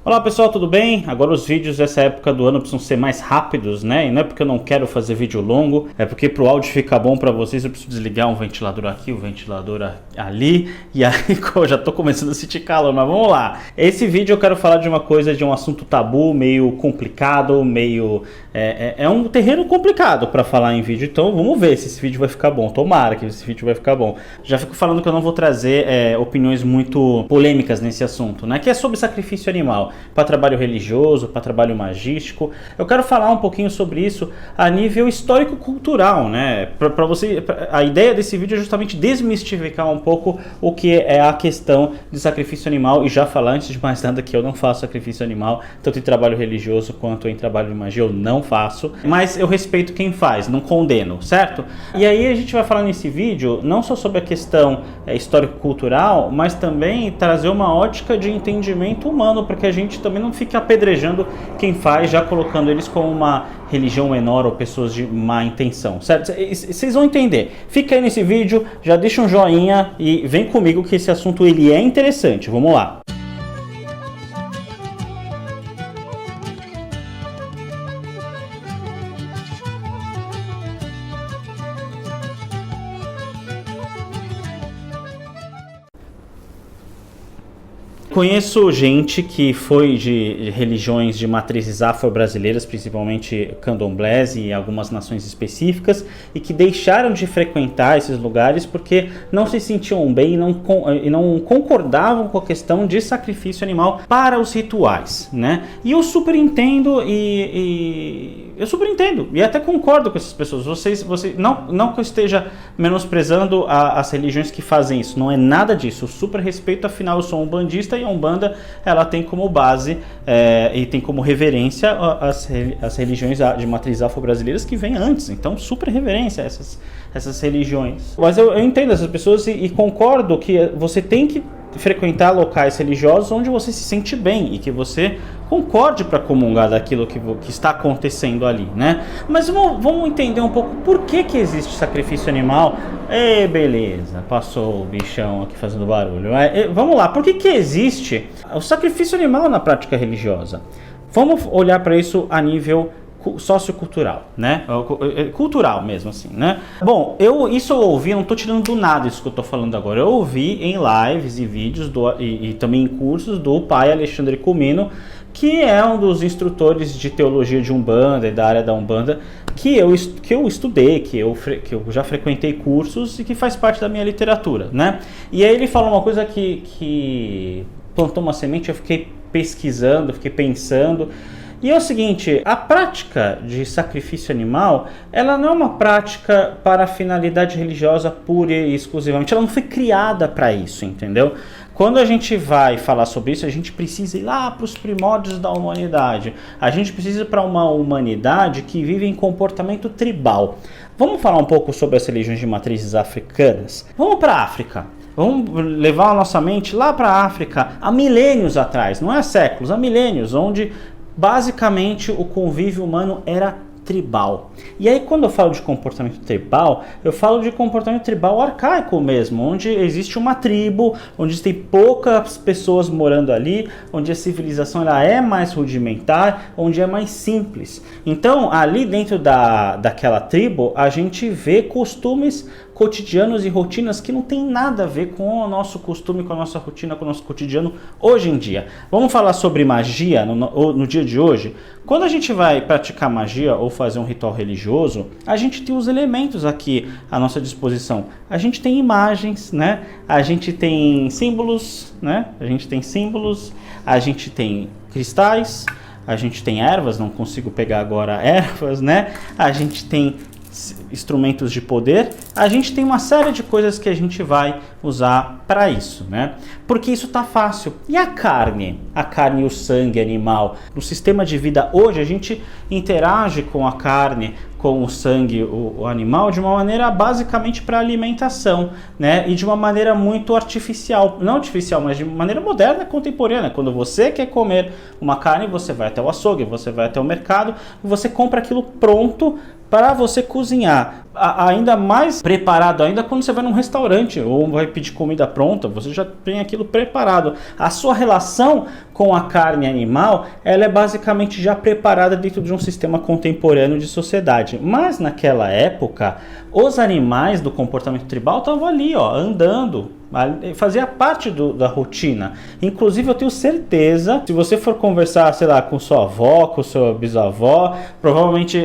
Olá pessoal, tudo bem? Agora os vídeos dessa época do ano precisam ser mais rápidos, né? E não é porque eu não quero fazer vídeo longo, é porque pro áudio ficar bom para vocês eu preciso desligar um ventilador aqui, um ventilador ali, e aí eu já tô começando a sentir calor, mas vamos lá. Esse vídeo eu quero falar de uma coisa, de um assunto tabu, meio complicado, meio... É um terreno complicado para falar em vídeo, então vamos ver se esse vídeo vai ficar bom. Tomara que esse vídeo vai ficar bom. Já fico falando que eu não vou trazer opiniões muito polêmicas nesse assunto, né? Que é sobre sacrifício animal, para trabalho religioso, para trabalho magístico. Eu quero falar um pouquinho sobre isso a nível histórico-cultural, né? Para você, a ideia desse vídeo é justamente desmistificar um pouco o que é a questão de sacrifício animal e já falar antes de mais nada que eu não faço sacrifício animal, tanto em trabalho religioso quanto em trabalho de magia eu não faço, mas eu respeito quem faz, não condeno, certo? E aí a gente vai falar nesse vídeo não só sobre a questão histórico-cultural, mas também trazer uma ótica de entendimento humano, porque a gente também não fica apedrejando quem faz, já colocando eles como uma religião menor ou pessoas de má intenção, certo? Vocês vão entender. Fica aí nesse vídeo, já deixa um joinha e vem comigo que esse assunto ele é interessante. Vamos lá. Conheço gente que foi de religiões de matrizes afro-brasileiras, principalmente candomblés e algumas nações específicas, e que deixaram de frequentar esses lugares porque não se sentiam bem e não concordavam com a questão de sacrifício animal para os rituais, né? E eu super entendo e até concordo com essas pessoas. Vocês não que eu esteja menosprezando as religiões que fazem isso, não é nada disso. Eu super respeito, afinal eu sou umbandista e a Umbanda ela tem como base e tem como reverência as religiões de matriz afro-brasileiras que vêm antes. Então super reverência a essas religiões. Mas eu entendo essas pessoas e concordo que você tem que frequentar locais religiosos onde você se sente bem e que você concorde para comungar daquilo que está acontecendo ali, né? Mas vamos entender um pouco por que existe sacrifício animal. Beleza, passou o bichão aqui fazendo barulho. Vamos lá, por que existe o sacrifício animal na prática religiosa? Vamos olhar para isso a nível sociocultural, né? Cultural mesmo assim, né? Bom, isso eu ouvi, não tô tirando do nada isso que eu tô falando agora. Eu ouvi em lives e vídeos e também em cursos do pai Alexandre Comino, que é um dos instrutores de teologia de Umbanda e da área da Umbanda, que eu estudei, que eu já frequentei cursos e que faz parte da minha literatura, né? E aí ele falou uma coisa que plantou uma semente, eu fiquei pesquisando, fiquei pensando. E é o seguinte, a prática de sacrifício animal, ela não é uma prática para finalidade religiosa pura e exclusivamente, ela não foi criada para isso, entendeu? Quando a gente vai falar sobre isso, a gente precisa ir lá para os primórdios da humanidade. A gente precisa ir para uma humanidade que vive em comportamento tribal. Vamos falar um pouco sobre as religiões de matrizes africanas? Vamos para a África. Vamos levar a nossa mente lá para a África, há milênios atrás, não é há séculos, há milênios, onde basicamente o convívio humano era tribal. E aí quando eu falo de comportamento tribal, eu falo de comportamento tribal arcaico mesmo, onde existe uma tribo, onde tem poucas pessoas morando ali, onde a civilização ela é mais rudimentar, onde é mais simples. Então ali dentro daquela tribo a gente vê costumes cotidianos e rotinas que não tem nada a ver com o nosso costume, com a nossa rotina, com o nosso cotidiano hoje em dia. Vamos falar sobre magia no dia de hoje? Quando a gente vai praticar magia ou fazer um ritual religioso, a gente tem os elementos aqui à nossa disposição. A gente tem imagens, né? A gente tem símbolos, né? A gente tem cristais, a gente tem ervas, não consigo pegar agora ervas, né? A gente tem instrumentos de poder, a gente tem uma série de coisas que a gente vai usar para isso, né? Porque isso tá fácil. E a carne e o sangue animal, no sistema de vida hoje a gente interage com a carne, com o sangue, o animal, de uma maneira basicamente para alimentação, né? E de uma maneira muito artificial, não artificial, mas de maneira moderna, contemporânea. Quando você quer comer uma carne, você vai até o açougue, você vai até o mercado, você compra aquilo pronto para você cozinhar. ainda mais preparado ainda quando você vai num restaurante ou vai pedir comida pronta, você já tem aquilo preparado. A sua relação com a carne animal, ela é basicamente já preparada dentro de um sistema contemporâneo de sociedade. Mas naquela época, os animais do comportamento tribal estavam ali, ó, andando, fazia parte da rotina. Inclusive eu tenho certeza, se você for conversar, sei lá, com sua avó, com sua bisavó, provavelmente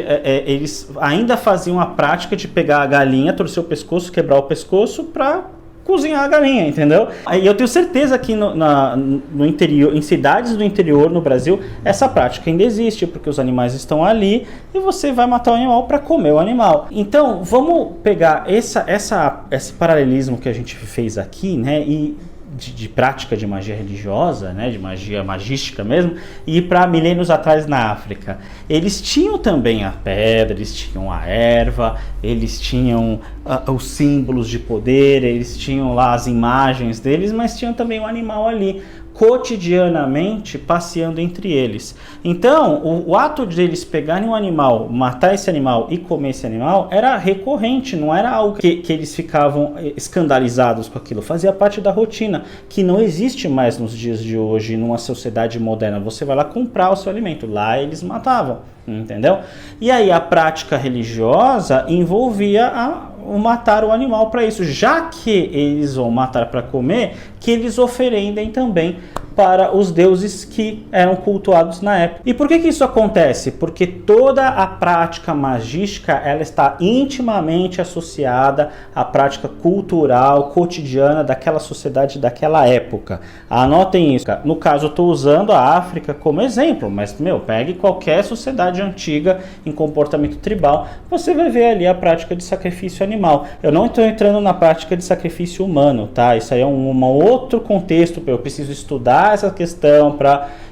eles ainda faziam a prática de pegar a galinha, torcer o pescoço, quebrar o pescoço para cozinhar a galinha, entendeu? E eu tenho certeza que no interior, em cidades do interior no Brasil, essa prática ainda existe, porque os animais estão ali e você vai matar o animal para comer o animal. Então, vamos pegar esse paralelismo que a gente fez aqui, né, e de prática de magia religiosa, né, de magia magística mesmo, e ir para milênios atrás na África. Eles tinham também a pedra, eles tinham a erva, eles tinham os símbolos de poder, eles tinham lá as imagens deles, mas tinham também o animal ali, cotidianamente passeando entre eles. Então, o ato de eles pegarem um animal, matar esse animal e comer esse animal era recorrente, não era algo que eles ficavam escandalizados com aquilo, fazia parte da rotina, que não existe mais nos dias de hoje, numa sociedade moderna. Você vai lá comprar o seu alimento, lá eles matavam, entendeu? E aí a prática religiosa envolvia o matar o animal para isso, já que eles vão matar para comer, que eles oferendem também para os deuses que eram cultuados na época. E por que isso acontece? Porque toda a prática magística, ela está intimamente associada à prática cultural, cotidiana daquela sociedade daquela época. Anotem isso. No caso, eu estou usando a África como exemplo, mas, pegue qualquer sociedade antiga em comportamento tribal, você vai ver ali a prática de sacrifício animal. Eu não estou entrando na prática de sacrifício humano, tá? Isso aí é um outro contexto, eu preciso estudar essa questão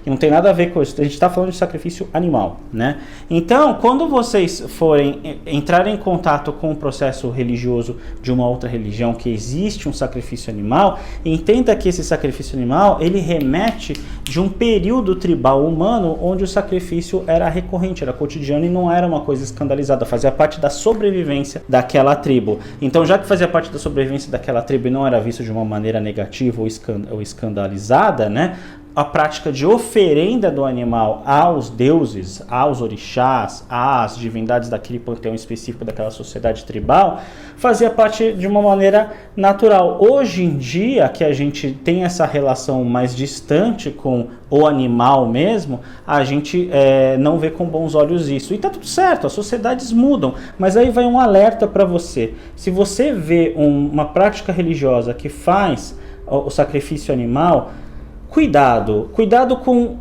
que não tem nada a ver com isso. A gente está falando de sacrifício animal, né? Então, quando vocês forem entrar em contato com um processo religioso de uma outra religião que existe um sacrifício animal, entenda que esse sacrifício animal, ele remete de um período tribal humano onde o sacrifício era recorrente, era cotidiano e não era uma coisa escandalizada, fazia parte da sobrevivência daquela tribo. Então, já que fazia parte da sobrevivência daquela tribo e não era visto de uma maneira negativa ou escandalizada, né? A prática de oferenda do animal aos deuses, aos orixás, às divindades daquele panteão específico daquela sociedade tribal, fazia parte de uma maneira natural. Hoje em dia, que a gente tem essa relação mais distante com o animal mesmo, a gente não vê com bons olhos isso. E tá tudo certo, as sociedades mudam, mas aí vai um alerta para você. Se você vê uma prática religiosa que faz o sacrifício animal, cuidado com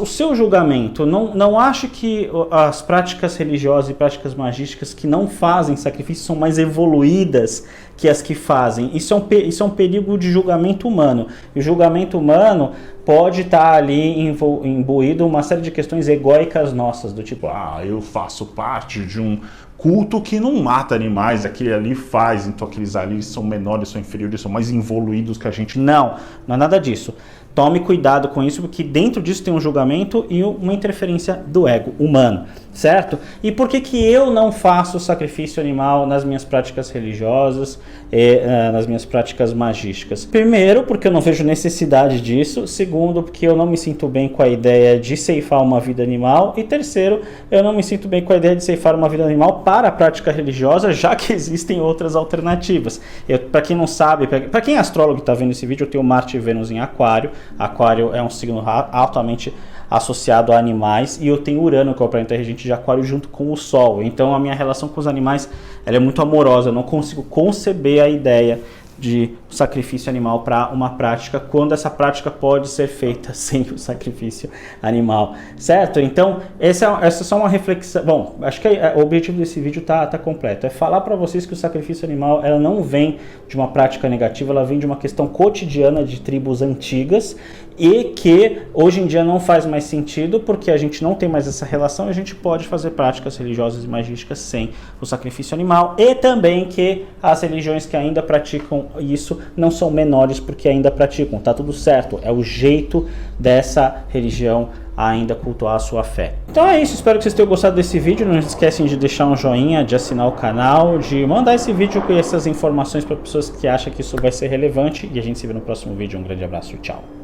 o seu julgamento. Não ache que as práticas religiosas e práticas magísticas que não fazem sacrifício são mais evoluídas que as que fazem. Isso é um perigo de julgamento humano. E o julgamento humano pode estar ali imbuído uma série de questões egóicas nossas, do tipo, eu faço parte de um culto que não mata animais, aquele ali faz, então aqueles ali são menores, são inferiores, são mais evoluídos que a gente. Não é nada disso. Tome cuidado com isso, porque dentro disso tem um julgamento e uma interferência do ego humano, certo? E por que eu não faço sacrifício animal nas minhas práticas religiosas e nas minhas práticas magísticas? Primeiro, porque eu não vejo necessidade disso. Segundo, porque eu não me sinto bem com a ideia de ceifar uma vida animal. E terceiro, eu não me sinto bem com a ideia de ceifar uma vida animal para a prática religiosa, já que existem outras alternativas. Para quem não sabe, para quem é astrólogo e está vendo esse vídeo, eu tenho Marte e Vênus em Aquário. Aquário é um signo altamente associado a animais, e eu tenho Urano, que é o planeta regente de Aquário, junto com o Sol. Então a minha relação com os animais, ela é muito amorosa. Eu não consigo conceber a ideia de sacrifício animal para uma prática, quando essa prática pode ser feita sem o sacrifício animal, certo? Então, essa é só uma reflexão. Bom, acho que o objetivo desse vídeo tá completo. É falar para vocês que o sacrifício animal, ela não vem de uma prática negativa, ela vem de uma questão cotidiana de tribos antigas, e que hoje em dia não faz mais sentido porque a gente não tem mais essa relação e a gente pode fazer práticas religiosas e magísticas sem o sacrifício animal, e também que as religiões que ainda praticam isso não são menores porque ainda praticam, tá tudo certo, é o jeito dessa religião ainda cultuar a sua fé. Então é isso, espero que vocês tenham gostado desse vídeo, não esquecem de deixar um joinha, de assinar o canal, de mandar esse vídeo com essas informações para pessoas que acham que isso vai ser relevante, e a gente se vê no próximo vídeo. Um grande abraço, tchau!